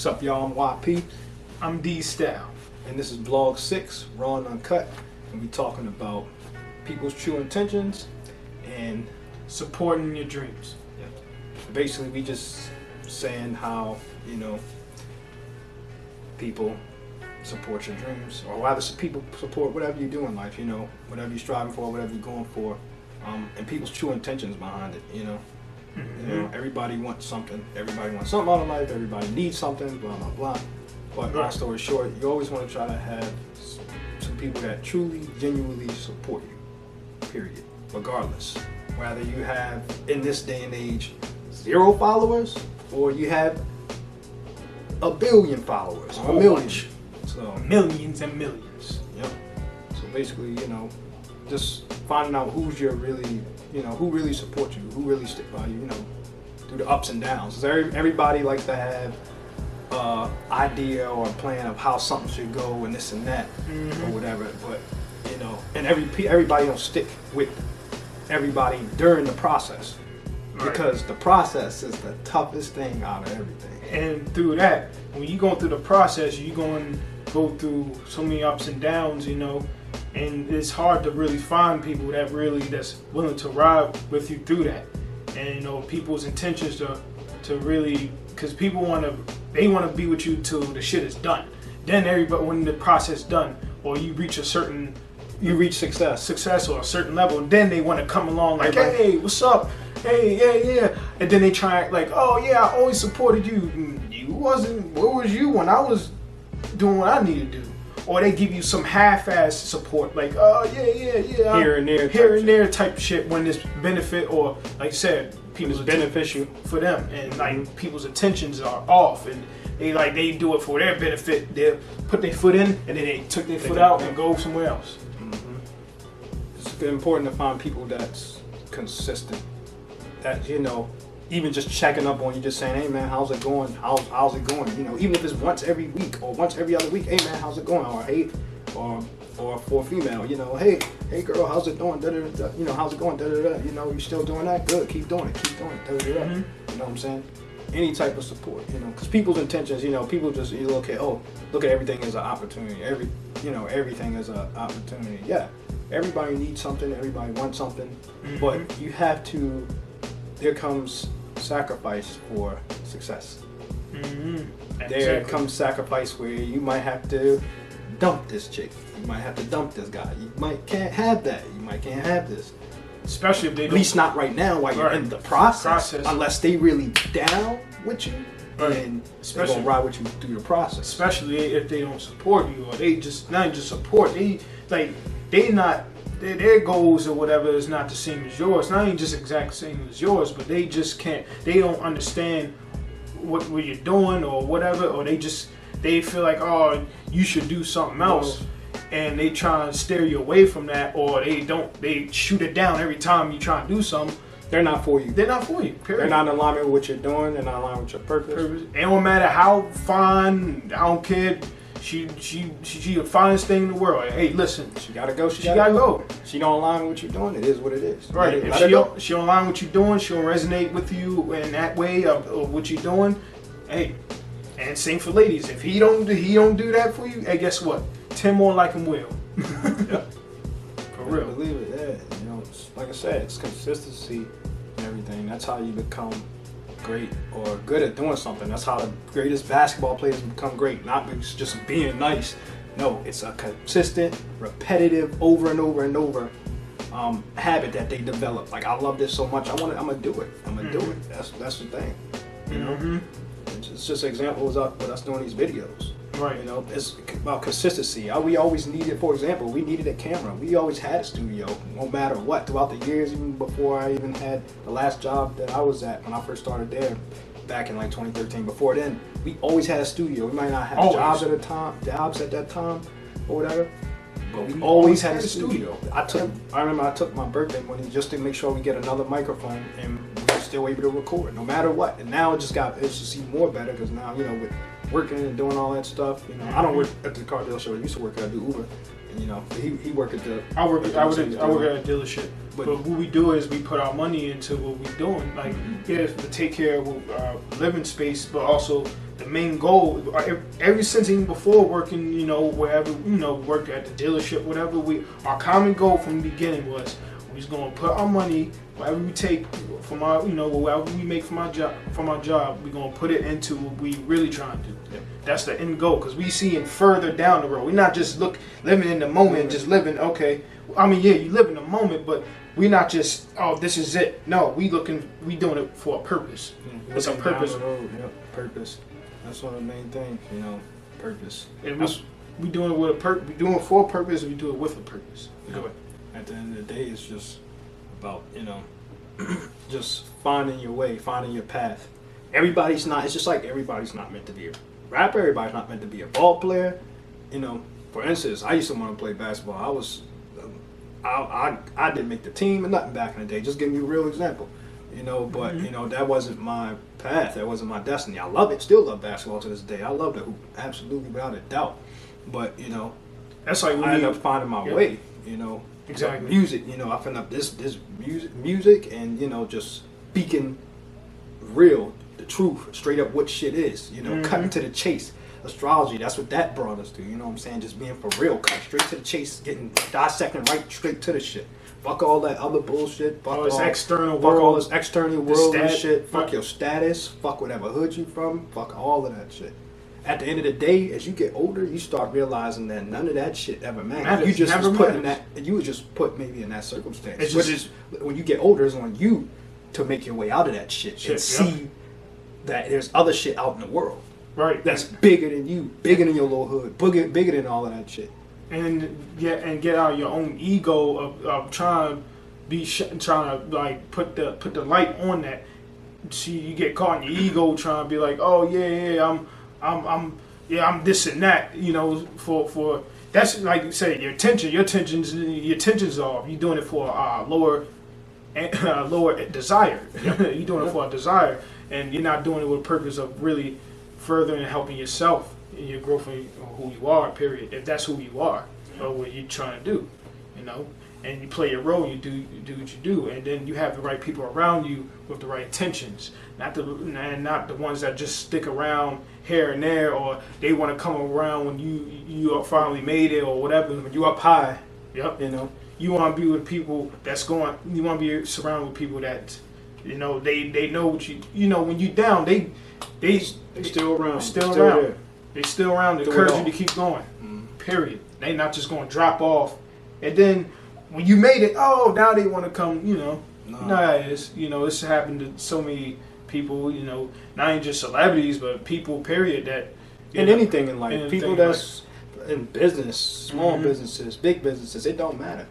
What's up, y'all? I'm YP, I'm D Style. and this is Vlog 6, Raw Uncutt, and we talking about people's true intentions, and Supporting your dreams. basically we just saying how, people support your dreams, or whether people support whatever you do in life, whatever you're striving for, whatever you're going for, and people's true intentions behind it, everybody wants something. Everybody wants something out of life. Everybody needs something, blah, blah, blah. But long story short, you always want to try to have some people that truly, genuinely support you, period. Regardless. Whether you have, in this day and age, 0 followers, or you have 1 billion followers, or a million. So, Millions and millions. yep. So basically, just finding out who's your really, who really supports you, who really stick by you, through the ups and downs. 'Cause everybody likes to have idea or a plan of how something should go and this and that, or whatever. But and everybody don't stick with everybody during the process, because the process is the toughest thing out of everything. And through that, when you're going through the process, you're going to go through so many ups and downs, and it's hard to really find people that's willing to ride with you through that. And people's intentions to really, because people want to be with you till the shit is done. Then everybody, when the process is done, or you reach success or a certain level, and then they want to come along like, hey, what's up? Hey, yeah. And then they try like, oh yeah, I always supported you. Where was you when I was doing what I needed to do? Or they give you some half-ass support, like, oh yeah, Here and there type shit, when it's benefit, or like you said, people's beneficial for them, and like people's intentions are off, and they do it for their benefit. They put their foot in, and then they took their foot out and go somewhere else. It's important to find people that's consistent, that even just checking up on you, just saying, hey man, how's it going? How's it going? Even if it's once every week or once every other week, hey man, how's it going? Or hey, or for a female, hey girl, how's it going? Da, da, da, da. How's it going? Da, da, da. You still doing that? Good, keep doing it. Da, da, da. You know what I'm saying? Any type of support, because people's intentions, people just look at everything as an opportunity. Everything is an opportunity. Yeah, everybody needs something. Everybody wants something, but you have to. There comes sacrifice for success. There comes sacrifice where you might have to dump this chick. You might have to dump this guy. You can't have that. You might can't have this. Especially if they at least not right now while you're in the process. Unless they really down with you, and they're gonna ride with you through the process. Especially if they don't support you, or they just not just support. Their goals or whatever is not the same as yours. Not even just exact same as yours, but they just can't. They don't understand what you're doing or whatever, or they feel like, oh, you should do something else. And they try to steer you away from that, or they shoot it down every time you try to do something. They're not for you. They're not for you, period. They're not in alignment with what you're doing. They're not in alignment with your purpose. It don't matter how fine, I don't care. She the finest thing in the world. Hey, listen. She gotta go. She gotta go. She don't align with what you're doing. It is what it is. Right. If she don't align with what you're doing, she don't resonate with you in that way of what you're doing. Hey, and same for ladies. If he don't do that for you, hey, guess what? 10 more like him will. Yep. For real. Believe it. Yeah. Like I said, it's consistency and everything. That's how you become great or good at doing something. That's how the greatest basketball players become great. Not just being nice. No, it's a consistent, repetitive, over and over and over habit that they develop. Like, I love this so much. I'm gonna do it. I'm gonna do it. That's the thing. It's just examples of us doing these videos. Right. It's about consistency. We always needed, for example, we needed a camera. We always had a studio, no matter what. Throughout the years, even before I even had the last job that I was at, when I first started there, back in like 2013. Before then, we always had a studio. We might not have jobs at that time, or whatever, but we always had a studio. I remember I took my birthday money just to make sure we get another microphone, and we were still able to record, no matter what. And now it's just even more better, because now with working and doing all that stuff, I don't work at the car dealership I used to work at. I do Uber, and he work at the. I work at a dealership. But what we do is we put our money into what we're doing, like to take care of our living space, but also the main goal. Ever since even before working, wherever, worked at the dealership, whatever, our common goal from the beginning was we was going to put our money, whatever we take from our, whatever we make from our job, we're going to put it into what we really trying to do. Yeah. That's the end goal, because we seeing further down the road. We're not just living in the moment, just living, okay. I mean, yeah, you live in the moment, but we're not just, oh, this is it. No, we doing it for a purpose. It's a purpose. Down the road, purpose. That's one of the main things, purpose. And we doing it with a purpose. We doing it for a purpose, and we do it with a purpose. Go ahead. At the end of the day, it's just about, just finding your way, finding your path. It's just like everybody's not meant to be a rapper, everybody's not meant to be a ball player. For instance, I used to want to play basketball. I didn't make the team or nothing back in the day. Just giving you a real example. But that wasn't my path. That wasn't my destiny. I love it. Still love basketball to this day. I love the hoop, absolutely, without a doubt. But that's like I ended up finding my way. Exactly. Music. I found up this music, and just speaking real, the truth, straight up what shit is. Cutting to the chase. Astrology, that's what that brought us to. You know what I'm saying? Just being for real, cut straight to the chase, dissecting right straight to the shit. Fuck all that other bullshit. Fuck all this external world and shit. Fuck your status. Fuck whatever hood you from. Fuck all of that shit. At the end of the day, as you get older, you start realizing that none of that shit ever matters. You just was put in that. You was just put maybe in that circumstance. Which is when you get older, it's on you to make your way out of that shit and see that there's other shit out in the world. Right. That's bigger than you, bigger than your little hood, bigger than all of that shit. And get out of your own ego of trying to like put the light on that. See, you get caught in your ego trying to be like, oh I'm this and that. For that's like you say, your tension's off. You're doing it for lower desire. You're doing it for a desire, and you're not doing it with a purpose of really furthering and helping yourself in your growth of who you are, period. If that's who you are or what you're trying to do, and you play your role, you do what you do, and then you have the right people around you with the right intentions, not the ones that just stick around here and there, or they want to come around when you are finally made it or whatever, when you up high. Yep. You want to be with people you want to be surrounded with people that, they know what when you down, they still around. There. They still around to encourage you to keep going. Period. They not just going to drop off. And then when you made it, now they want to come, it's happened to so many people, not even just celebrities, but people, period, that... anything in life. People that's in business, small businesses, big businesses, it don't matter.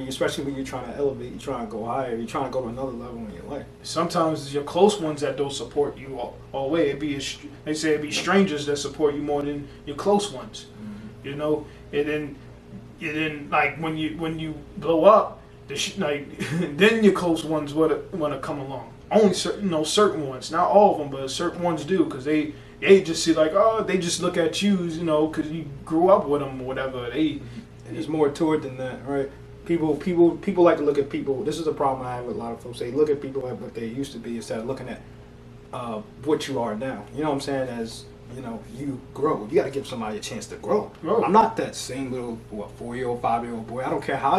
Especially when you're trying to elevate, you're trying to go higher, you're trying to go to another level in your life. Sometimes it's your close ones that don't support you all the way. They say it'd be strangers that support you more than your close ones. And then like when you blow up, then your close ones want to come along. Only certain ones, not all of them, but certain ones do, because they just see like, they just look at you, because you grew up with them or whatever. There's more to it than that, right? People like to look at people. This is a problem I have with a lot of folks. They look at people at what they used to be instead of looking at what you are now. You know what I'm saying? As you grow, you got to give somebody a chance to grow. I'm not that same little 4-year-old, 5-year-old boy. I don't care how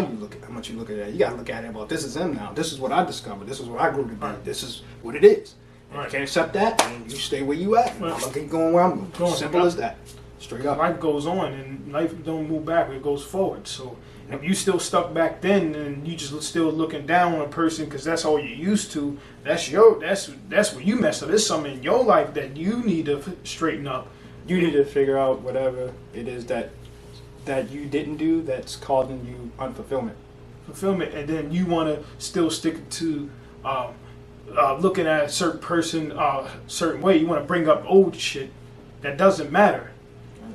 much you look at that. You got to look at it. Well, this is him now. This is what I discovered. This is what I grew to be. Right. This is what it is. Right. If you can't accept that, and you stay where you at. Right. I'm gonna keep going where I'm going. Simple as that. Straight up. Life goes on, and life don't move back; it goes forward. So if you still stuck back then, and you just still looking down on a person because that's all you're used to, that's where you messed up. There's something in your life that you need to straighten up. You need to figure out whatever it is that you didn't do that's causing you unfulfillment. And then you want to still stick to looking at a certain person certain way. You want to bring up old shit that doesn't matter.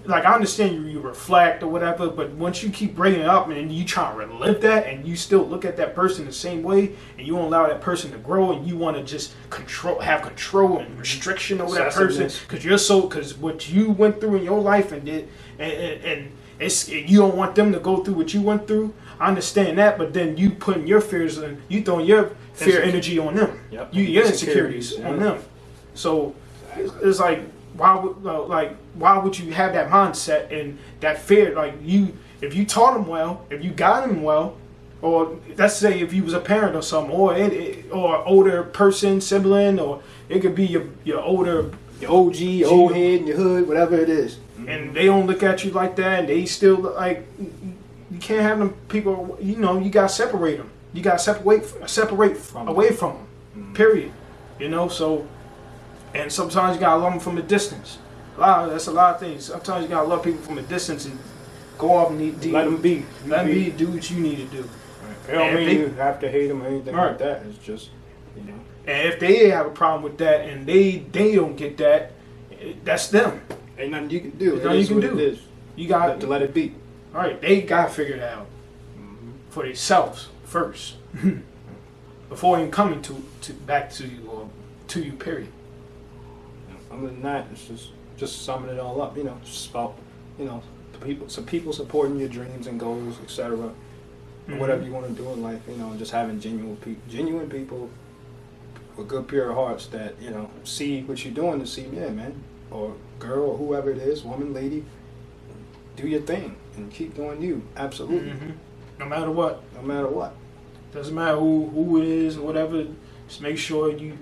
Like, I understand you reflect or whatever, but once you keep bringing it up and you try to relive that, and you still look at that person the same way, and you won't allow that person to grow, and you want to just have control and restriction over that person because what you went through in your life and you don't want them to go through what you went through. I understand that, but then you putting your fears and you throwing your fear energy on them. Yep. Your insecurities on them. So it's like, why would you have that mindset and that fear? Like if you taught them well, if you got them well, or let's say if you was a parent or something, or older person, sibling, or it could be your older, your OG, old head in your hood, whatever it is. And they don't look at you like that, and they still look like, you can't have them people. You know, you gotta separate them. You gotta separate away from them. Period. You know, so. And sometimes you gotta love them from a distance. That's a lot of things. Sometimes you gotta love people from a distance and go off and let them be. Let them be. Do what you need to do. Right. It don't mean you have to hate them or anything like that. It's just, you know. And if they have a problem with that and they don't get that, that's them. Ain't nothing you can do. There's nothing you can do. It is. You got to let it be. All right. They gotta figure it out for themselves first before even coming to back to you or to you. Period. Other than that, it's just summing it all up. You know, just about, you know, people supporting your dreams and goals, etc. Whatever you want to do in life, you know, and just having genuine people with good, pure hearts that, you know, see what you're doing to see, yeah, man, or girl, or whoever it is, woman, lady, do your thing and keep doing you. Absolutely. No matter what. No matter what. Doesn't matter who it is or whatever. Just make sure you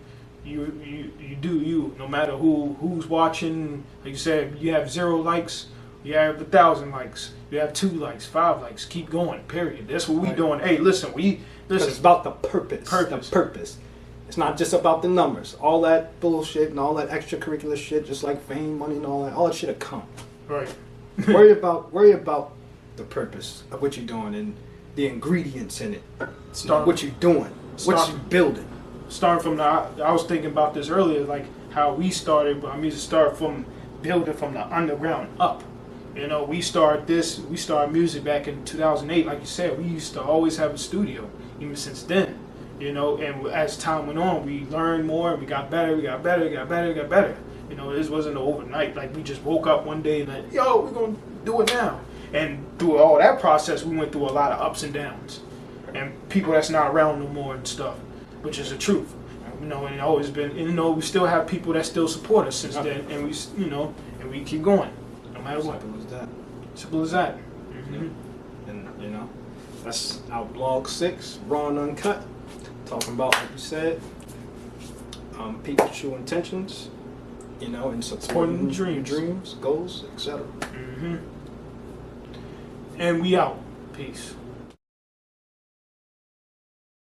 do you, no matter who's watching. Like you said, you have 0 likes, you have 1,000 likes, you have 2 likes, 5 likes. Keep going. Period. That's what we doing. Hey, listen. It's about the purpose. The purpose. It's not just about the numbers. All that bullshit and all that extracurricular shit, just like fame, money, and all that shit will come. Right. worry about the purpose of what you're doing and the ingredients in it. What you're doing. What you're building. Starting from I was thinking about this earlier, like how we started. I mean, to start from building from the underground up. You know, we started music back in 2008. Like you said, we used to always have a studio, even since then. You know, and as time went on, we learned more, and we got better. You know, this wasn't overnight. Like we just woke up one day and like, yo, we're gonna do it now. And through all that process, we went through a lot of ups and downs, and people that's not around no more and stuff. Which is the truth, you know, and it always been. And, you know, we still have people that still support us since then, and we, you know, and we keep going, no matter what. Simple as that. Simple as that. And you know, that's our blog 6, Raw Uncutt, talking about, like you said, people's true intentions, you know, and supporting dreams, goals, etc. And we out. Peace.